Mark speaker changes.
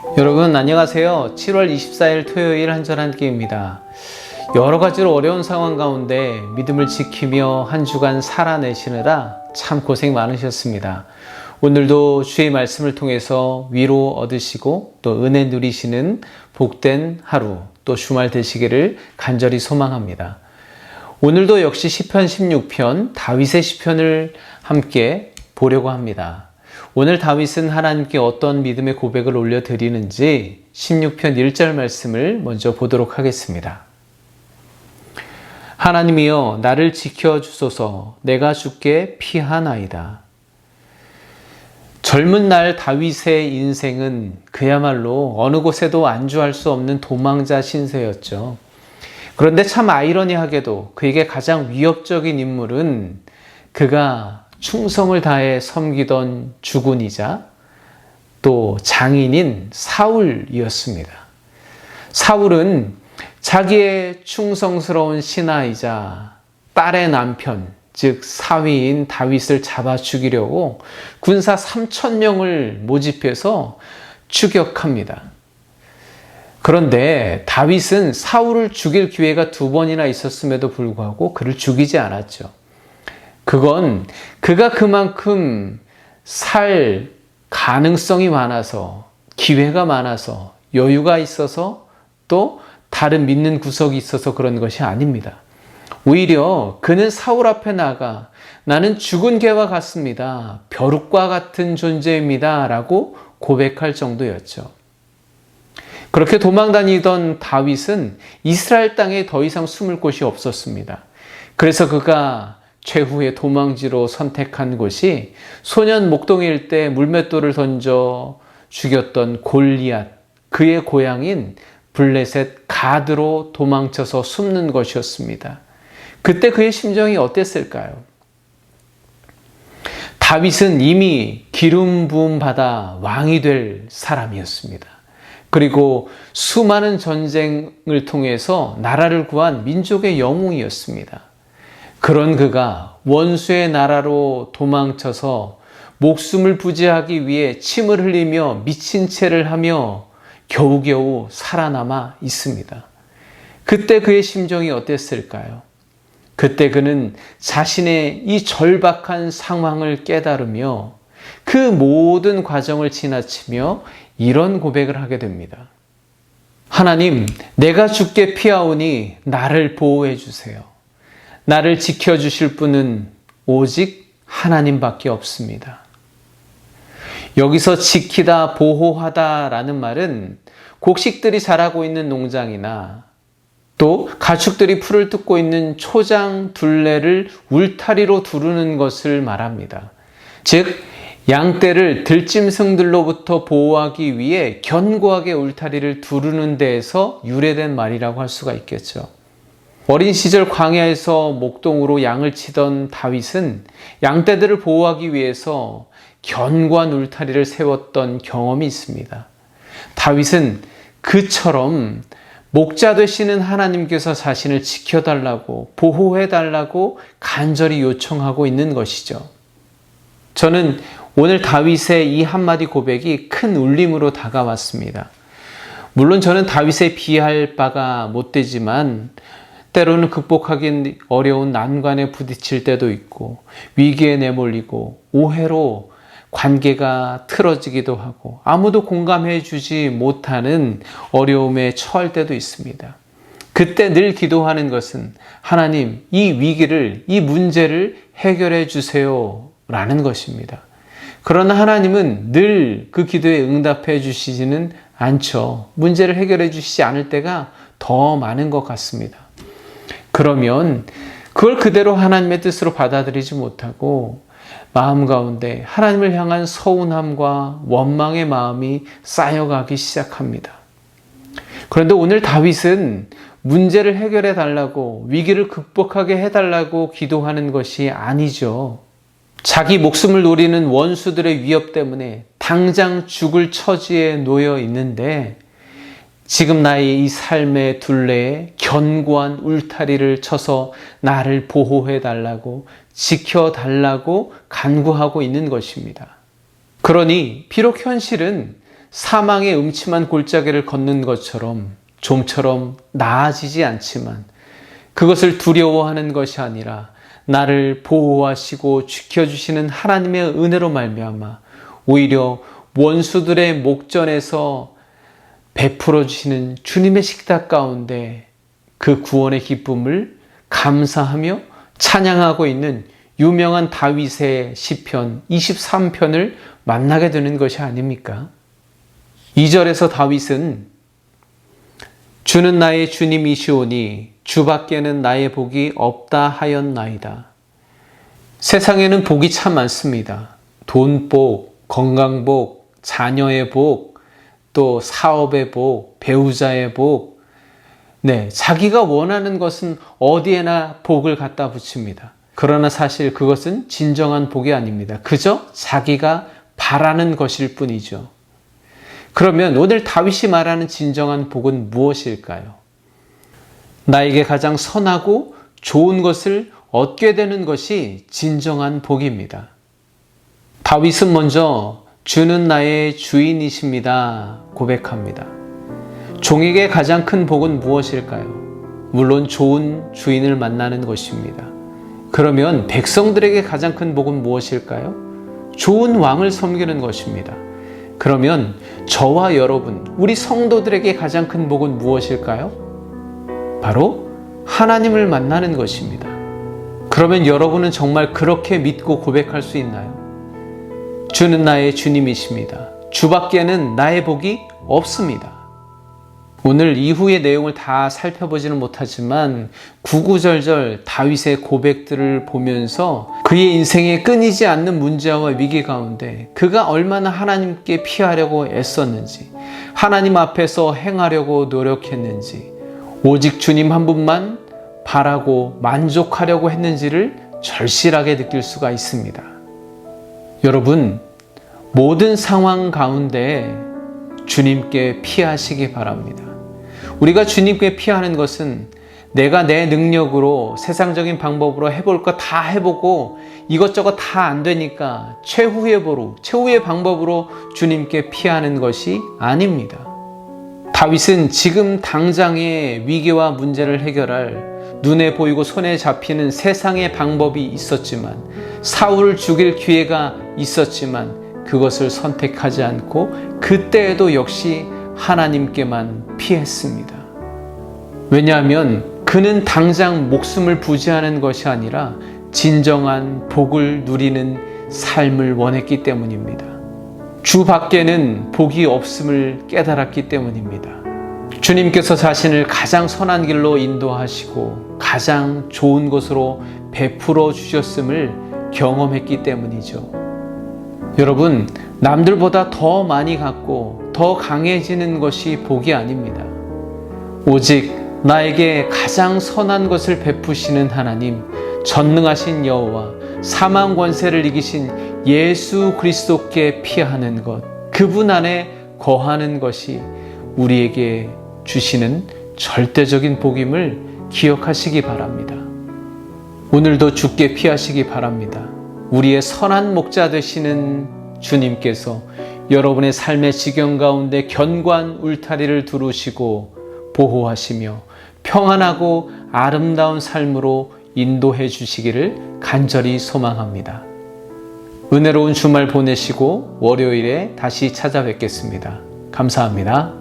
Speaker 1: 여러분 안녕하세요. 7월 24일 토요일 한절한끼입니다. 여러 가지로 어려운 상황 가운데 믿음을 지키며 한 주간 살아내시느라 참 고생 많으셨습니다. 오늘도 주의 말씀을 통해서 위로 얻으시고 또 은혜 누리시는 복된 하루 또 주말 되시기를 간절히 소망합니다. 오늘도 역시 시편 16편 다윗의 시편을 함께 보려고 합니다. 오늘 다윗은 하나님께 어떤 믿음의 고백을 올려드리는지 16편 1절 말씀을 먼저 보도록 하겠습니다. 하나님이여 나를 지켜주소서. 내가 주께 피하나이다. 젊은 날 다윗의 인생은 그야말로 어느 곳에도 안주할 수 없는 도망자 신세였죠. 그런데 참 아이러니하게도 그에게 가장 위협적인 인물은 그가 충성을 다해 섬기던 주군이자 또 장인인 사울이었습니다. 사울은 자기의 충성스러운 신하이자 딸의 남편, 즉 사위인 다윗을 잡아 죽이려고 군사 3,000명을 모집해서 추격합니다. 그런데 다윗은 사울을 죽일 기회가 2번이나 있었음에도 불구하고 그를 죽이지 않았죠. 그건 그가 그만큼 살 가능성이 많아서, 기회가 많아서, 여유가 있어서, 또 다른 믿는 구석이 있어서 그런 것이 아닙니다. 오히려 그는 사울 앞에 나가 나는 죽은 개와 같습니다. 벼룩과 같은 존재입니다. 라고 고백할 정도였죠. 그렇게 도망다니던 다윗은 이스라엘 땅에 더 이상 숨을 곳이 없었습니다. 그래서 그가 최후의 도망지로 선택한 곳이 소년 목동일 때 물맷돌을 던져 죽였던 골리앗, 그의 고향인 블레셋 가드로 도망쳐서 숨는 것이었습니다. 그때 그의 심정이 어땠을까요? 다윗은 이미 기름 부음 받아 왕이 될 사람이었습니다. 그리고 수많은 전쟁을 통해서 나라를 구한 민족의 영웅이었습니다. 그런 그가 원수의 나라로 도망쳐서 목숨을 부지하기 위해 침을 흘리며 미친 채를 하며 겨우겨우 살아남아 있습니다. 그때 그의 심정이 어땠을까요? 그때 그는 자신의 이 절박한 상황을 깨달으며 그 모든 과정을 지나치며 이런 고백을 하게 됩니다. 하나님, 내가 주께 피하오니 나를 보호해 주세요. 나를 지켜주실 분은 오직 하나님밖에 없습니다. 여기서 지키다, 보호하다 라는 말은 곡식들이 자라고 있는 농장이나 또 가축들이 풀을 뜯고 있는 초장 둘레를 울타리로 두르는 것을 말합니다. 즉, 양떼를 들짐승들로부터 보호하기 위해 견고하게 울타리를 두르는 데에서 유래된 말이라고 할 수가 있겠죠. 어린 시절 광야에서 목동으로 양을 치던 다윗은 양떼들을 보호하기 위해서 견고한 울타리를 세웠던 경험이 있습니다. 다윗은 그처럼 목자 되시는 하나님께서 자신을 지켜달라고, 보호해달라고 간절히 요청하고 있는 것이죠. 저는 오늘 다윗의 이 한마디 고백이 큰 울림으로 다가왔습니다. 물론 저는 다윗에 비할 바가 못 되지만 때로는 극복하기 어려운 난관에 부딪힐 때도 있고 위기에 내몰리고 오해로 관계가 틀어지기도 하고 아무도 공감해 주지 못하는 어려움에 처할 때도 있습니다. 그때 늘 기도하는 것은 하나님, 이 위기를, 이 문제를 해결해 주세요 라는 것입니다. 그러나 하나님은 늘 그 기도에 응답해 주시지는 않죠. 문제를 해결해 주시지 않을 때가 더 많은 것 같습니다. 그러면 그걸 그대로 하나님의 뜻으로 받아들이지 못하고 마음 가운데 하나님을 향한 서운함과 원망의 마음이 쌓여가기 시작합니다. 그런데 오늘 다윗은 문제를 해결해 달라고, 위기를 극복하게 해달라고 기도하는 것이 아니죠. 자기 목숨을 노리는 원수들의 위협 때문에 당장 죽을 처지에 놓여 있는데 지금 나의 이 삶의 둘레에 견고한 울타리를 쳐서 나를 보호해 달라고, 지켜달라고 간구하고 있는 것입니다. 그러니 비록 현실은 사망의 음침한 골짜기를 걷는 것처럼 좀처럼 나아지지 않지만 그것을 두려워하는 것이 아니라 나를 보호하시고 지켜주시는 하나님의 은혜로 말미암아 오히려 원수들의 목전에서 베풀어 주시는 주님의 식탁 가운데 그 구원의 기쁨을 감사하며 찬양하고 있는 유명한 다윗의 시편 23편을 만나게 되는 것이 아닙니까? 2절에서 다윗은 주는 나의 주님이시오니 주밖에는 나의 복이 없다 하였나이다. 세상에는 복이 참 많습니다. 돈복, 건강복, 자녀의 복, 또 사업의 복, 배우자의 복. 네, 자기가 원하는 것은 어디에나 복을 갖다 붙입니다. 그러나 사실 그것은 진정한 복이 아닙니다. 그저 자기가 바라는 것일 뿐이죠. 그러면 오늘 다윗이 말하는 진정한 복은 무엇일까요? 나에게 가장 선하고 좋은 것을 얻게 되는 것이 진정한 복입니다. 다윗은 먼저 주는 나의 주인이십니다 고백합니다. 종에게 가장 큰 복은 무엇일까요? 물론 좋은 주인을 만나는 것입니다. 그러면 백성들에게 가장 큰 복은 무엇일까요? 좋은 왕을 섬기는 것입니다. 그러면 저와 여러분, 우리 성도들에게 가장 큰 복은 무엇일까요? 바로 하나님을 만나는 것입니다. 그러면 여러분은 정말 그렇게 믿고 고백할 수 있나요? 주는 나의 주님이십니다. 주밖에는 나의 복이 없습니다. 오늘 이후의 내용을 다 살펴보지는 못하지만 구구절절 다윗의 고백들을 보면서 그의 인생에 끊이지 않는 문제와 위기 가운데 그가 얼마나 하나님께 피하려고 애썼는지, 하나님 앞에서 행하려고 노력했는지, 오직 주님 한 분만 바라고 만족하려고 했는지를 절실하게 느낄 수가 있습니다. 여러분, 모든 상황 가운데 주님께 피하시기 바랍니다. 우리가 주님께 피하는 것은 내가 내 능력으로 세상적인 방법으로 해볼 거 다 해보고 이것저것 다 안 되니까 최후의 보루, 최후의 방법으로 주님께 피하는 것이 아닙니다. 다윗은 지금 당장의 위기와 문제를 해결할 눈에 보이고 손에 잡히는 세상의 방법이 있었지만, 사울을 죽일 기회가 있었지만 그것을 선택하지 않고 그때에도 역시 하나님께만 피했습니다. 왜냐하면 그는 당장 목숨을 부지하는 것이 아니라 진정한 복을 누리는 삶을 원했기 때문입니다. 주 밖에는 복이 없음을 깨달았기 때문입니다. 주님께서 자신을 가장 선한 길로 인도하시고 가장 좋은 것으로 베풀어 주셨음을 경험했기 때문이죠. 여러분, 남들보다 더 많이 갖고 더 강해지는 것이 복이 아닙니다. 오직 나에게 가장 선한 것을 베푸시는 하나님, 전능하신 여호와, 사망 권세를 이기신 예수 그리스도께 피하는 것, 그분 안에 거하는 것이 우리에게 주시는 절대적인 복임을 기억하시기 바랍니다. 오늘도 주께 피하시기 바랍니다. 우리의 선한 목자 되시는 주님께서 여러분의 삶의 지경 가운데 견고한 울타리를 두르시고 보호하시며 평안하고 아름다운 삶으로 인도해 주시기를 간절히 소망합니다. 은혜로운 주말 보내시고 월요일에 다시 찾아뵙겠습니다. 감사합니다.